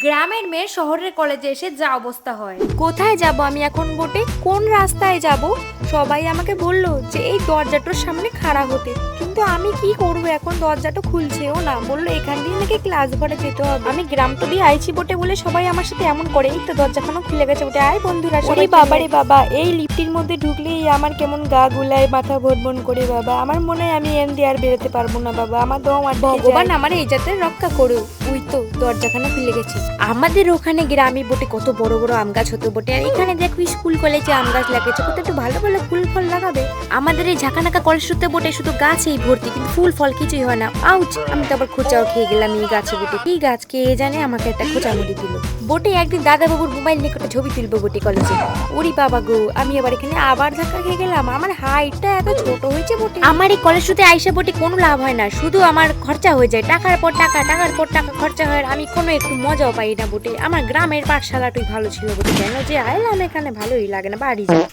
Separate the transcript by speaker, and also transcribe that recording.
Speaker 1: গ্রামের মেয়ে শহরের কলেজে এসে যা অবস্থা হয়।
Speaker 2: কোথায় যাব আমি এখন বোটে? কোন রাস্তায় যাব? সবাই আমাকে বললো যে এই দরজাটার সামনে খাড়া হতে, কিন্তু আমি কি করব এখন? দরজাটা খুলছেও না, বললো এখান দিয়ে নাকি ক্লাস ঘরে যেতে হবে। আমি গ্রামটা দিয়ে আইছি বটে বলে সবাই আমার সাথে এমন করে। এই তো দরজাখানা খুলে গেছে বটে। আয় বন্ধুরা সবাই। বাবা রে বাবা, এই লিফটির মধ্যে ঢুকলেই আমার কেমন গা গুলায়, মাথা ভনভন করে বাবা। আমার মনে হয় আমি এন দিয়ে আর বেরোতে পারবো না বাবা, আমার দম আর ভগবান আমার এই যাতে রক্ষা করো। ওই তো দরজাখানা খুলে গেছে। আমাদের ওখানে গ্রামে বটে কত বড় বড় আম গাছ হতো বটে, আর এখানে দেখো স্কুল কলেজে আম গাছ লাগিয়েছে, কত একটু ভালো ভালো ফুল ফল লাগাবে। আমাদের এই ঝাঁকানাকা কলেজটাতে বটে শুধু গাছেই ভর্তি, কিন্তু ফুল ফল কিছুই হয় না। আউচ, আমি তো আবার খোঁচাও খেয়ে গেলাম এই গাছে বটে। কি গাছ কে জানে, আমাকে একটা খোঁচা মুড়ি দিল বটে। একদিন দাদা বাবুর মোবাইল নিয়ে একটা ছবি তুলবো বটে কলেজে। ওরি বাবা গো, আমি আবার এখানে আবার ধাক্কা খেয়ে গেলাম। আমার হাইটটা এত ছোট হয়েছে বটে। আমার এই কলেজটাতে আইসা বটে কোনো লাভ হয় না, শুধু আমার খরচা হয়ে যায়, টাকার পর টাকা, টাকার পর টাকা খরচা হয়। আমি কোনো একটু মজাও পাই না বটে। আমার গ্রামের পাঠশালাটাই ভালো ছিল বটে, কেন যে আইলাম এখানে ভালোই লাগে না, বাড়ি যাই।